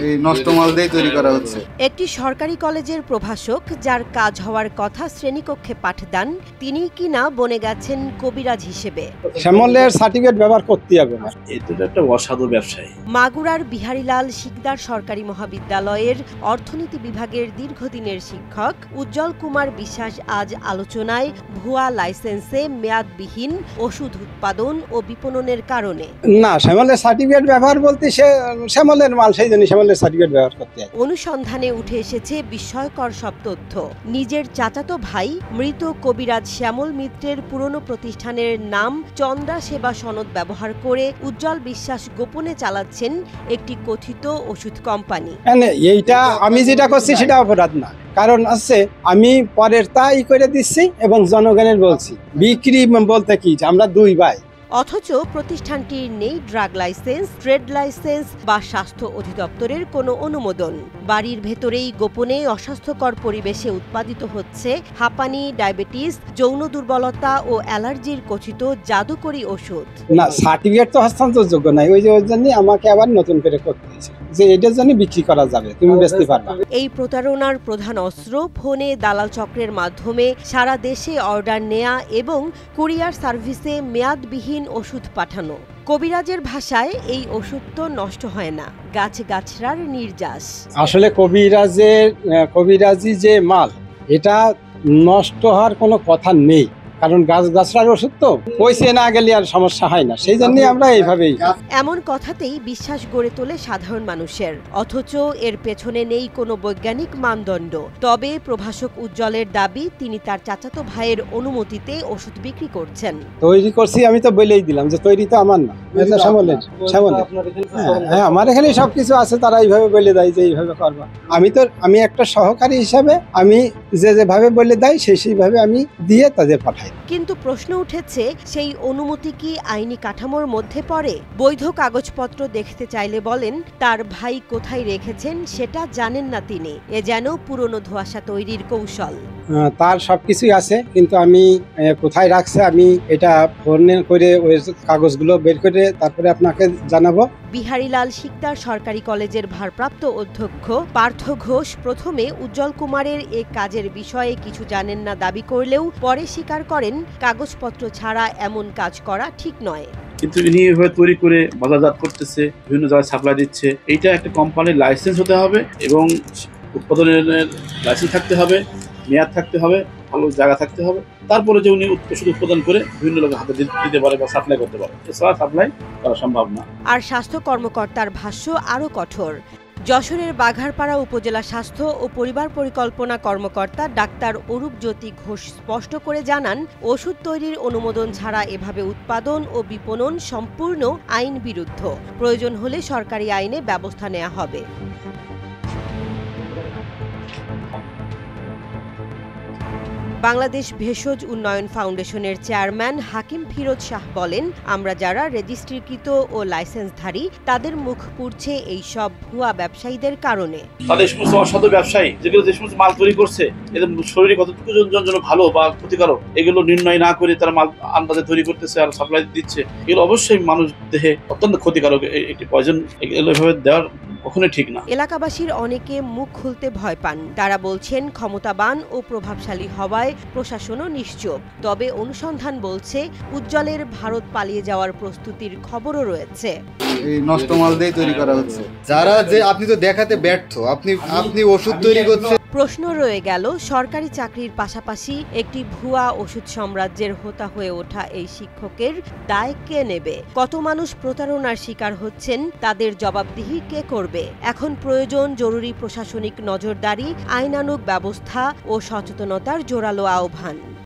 এই নষ্ট মাল দিয়ে তৈরি করা হচ্ছে। একটি সরকারি কলেজের প্রভাষক যার কাজ হওয়ার কথা শ্রেণীকক্ষে পাঠদান, তিনি কিনা বনে গেছেন কবিরাজ হিসেবে। শ্যামলের সার্টিফিকেট ব্যবহার করতে হবে না, এটা একটা অসাধু ব্যবসায়ী। মাগুরার বিহারীলাল শিকদার সরকারি মহাবিদ্যালয়ের অর্থনীতি বিভাগের দীর্ঘদিনের শিক্ষক উজ্জ্বল কুমার বিশ্বাস আজ আলোচনায় ভুয়া লাইসেন্সে মেয়াদবিহীন ওষুধ উৎপাদন ও বিপণনের কারণে। না, শ্যামলের সার্টিফিকেট ব্যবহার বলতে সে শ্যামলের মাল, সেই জন্য শ্যামলের সার্টিফিকেট ব্যবহার করতে হয়। অনুসন্ধানে উঠে এসেছে বিস্ময়কর সব তথ্য। নিজের চাচাতো ভাই মৃত কবিরাজ শ্যামল মিত্রের পুরনো প্রতিষ্ঠানের নাম চন্দ্রা সেবা সনদ ব্যবহার করে উজ্জ্বল বিশ্বাস গোপনে চালাচ্ছেন একটি কথিত ওষুধ কোম্পানি। এইটা আমি যেটা করছি সেটা অপরাধ না, কারণ আছে আমি পরের তাই করে দিচ্ছি এবং জনগণের বলছি। বিক্রি বলতে কি, আমরা দুই ভাই। অথচ প্রতিষ্ঠানটির নেই ড্রাগ লাইসেন্স, ট্রেড লাইসেন্স বা স্বাস্থ্য অধিদপ্তরের কোনো অনুমোদন। বাড়ির ভেতরেই গোপনে অস্বাস্থ্যকর পরিবেশে উৎপাদিত হচ্ছে হাঁপানি, ডায়াবেটিস, যৌন দুর্বলতা ও অ্যালার্জির কথিত জাদুকরি ওষুধ। না, সার্টিফিকেট তো হস্তান্তরযোগ্য নাই, ওই জন্য আমাকে আবার নতুন করে করতে হয়েছে যে এটার জন্য বিক্রি করা যাবে, তুমি বেচতে পারবে। এই প্রতারণার প্রধান অস্ত্র ফোনে দালাল চক্রের মাধ্যমে সারা দেশে অর্ডার নেয়া এবং কুরিয়ার সার্ভিসে মেয়াদবিহীন ওষুধ পাঠানো। কবিরাজের ভাষায় এই ওষুধ তো নষ্ট হয় না, গাছগাছড়ার নির্যাস। আসলে কবিরাজি যে মাল, এটা নষ্ট হওয়ার কোনো কথা নেই, কারণ গাছগাছড়ার ওষুধ তো পয়সা না গেলে আর সমস্যা হয় না, সেই জন্যই আমরা এইভাবেই। এমন কথাতেই বিশ্বাস গড়ে তোলে সাধারণ মানুষের, অথচ এর পেছনে নেই কোনো বৈজ্ঞানিক মানদণ্ড। তবে প্রভাষক উজ্জ্বলের দাবি, তিনি তার চাচাতো ভাইয়ের অনুমতিতে ওষুধ বিক্রি করছেন। তৈরি করছি আমি তো বলেই দিলাম যে তৈরি তো আমার না, এটা শ্যামলের। হ্যাঁ, আমার এখানে সবকিছু আছে, তারা এইভাবে বলে দেয় যে এইভাবে করবা। আমি একটা সহকারী হিসাবে আমি যেভাবে বলে দেয় সেইভাবে আমি দিয়ে তাদের পাঠাই। কিন্তু প্রশ্ন উঠেছে, সেই অনুমতি কি আইনি কাঠামোর মধ্যে পড়ে? বৈধ কাগজপত্র দেখতে চাইলে বলেন তার ভাই কোথায় রেখেছেন সেটা জানেন না তিনি। এ যেন পুরনো ধোঁয়াশা তৈরির কৌশল। তার সবকিছুই আছে, কিন্তু আমি কোথায় রাখছে আমি এটা ফোন করে ওই কাগজগুলো বের করে তারপরে আপনাকে জানাবো। বিহারীলাল শিকদার সরকারি কলেজের ভারপ্রাপ্ত অধ্যক্ষ পার্থ ঘোষ প্রথমে উজ্জ্বল কুমারের এ কাজের বিষয়ে কিছু জানেন না দাবি করলেও পরে স্বীকার করেন কাগজপত্র ছাড়া এমন কাজ করা ঠিক নয়। কিন্তু ইনি এভাবে তৈরি করে বাজারজাত করতেছে, বিভিন্ন জায়গায় সাপ্লাই দিচ্ছে। এইটা একটা কোম্পানির লাইসেন্স হতে হবে এবং উৎপাদনের লাইসেন্স থাকতে হবে, মেয়াদ থাকতে হবে, ভালো জায়গা থাকতে হবে। তারপরে যে উনি ওষুধ উৎপাদন করে বিভিন্ন লোকের হাতে দিতে পারে বা সাপ্লাই করতে পারে, এছাড়া সাপ্লাই করা সম্ভব না। আর স্বাস্থ্য কর্মকর্তার ভাষ্য আরও কঠোর। যশোরের বাঘারপাড়া উপজেলা স্বাস্থ্য ও পরিবার পরিকল্পনা কর্মকর্তা ডাক্তার অরূপজ্যোতি ঘোষ স্পষ্ট করে জানান, ওষুধ তৈরির অনুমোদন ছাড়া এভাবে উৎপাদন ও বিপণন সম্পূর্ণ আইন বিরুদ্ধ। প্রয়োজন হলে সরকারি আইনে ব্যবস্থা নেওয়া হবে। বাংলাদেশ ভেষজ উন্নয়ন ফাউন্ডেশনের চেয়ারম্যান হাকিম ফিরোজ শাহ বলেন, আমরা যারা রেজিস্ট্রিকৃত ও লাইসেন্সধারী তাদের মুখ পুড়ছে এই সব ভুয়া ব্যবসায়ীদের কারণে। তাদের সমস্ত অসাধু ব্যবসায়ী যেগুলো যে সমস্ত মাল তৈরি করছে, এদের শরীরে কতটুকু জন্য ভালো বা ক্ষতিকারক এগুলো নির্ণয় না করে তারা মাল আন্দাজে তৈরি করতেছে আর সাপ্লাই দিচ্ছে। এগুলো অবশ্যই মানুষ দেহে অত্যন্ত ক্ষতিকারক, একটি পয়জন। এগুলো এভাবে দেওয়ার কখনোই ঠিক না। এলাকাবাসীর অনেকে মুখ খুলতে ভয় পান। তারা বলছেন, ক্ষমতাবান ও প্রভাবশালী হওয়ায় প্রশাসনও নিশ্চুপ। তবে অনুসন্ধান বলছে উজ্জ্বলের ভারত পালিয়ে যাওয়ার প্রস্তুতির খবরও রয়েছে। এই নষ্ট মাল দিয়ে তৈরি করা হচ্ছে। যারা যে আপনি তো দেখাতে ব্যর্থ, আপনি ওষুধ তৈরি করছেন। প্রশ্ন রয়ে গেল, সরকারি চাকরির পাশাপাশি একটি ভুয়া ওষুধ সাম্রাজ্যের হোতা হয়ে ওঠা এই শিক্ষকের দায় কে নেবে? কত মানুষ প্রতারণার শিকার হচ্ছেন, তাদের জবাবদিহি কে করবে? এখন প্রয়োজন জরুরি প্রশাসনিক নজরদারি, আইনানুগ ব্যবস্থা ও সচেতনতার জোরালো আহ্বান।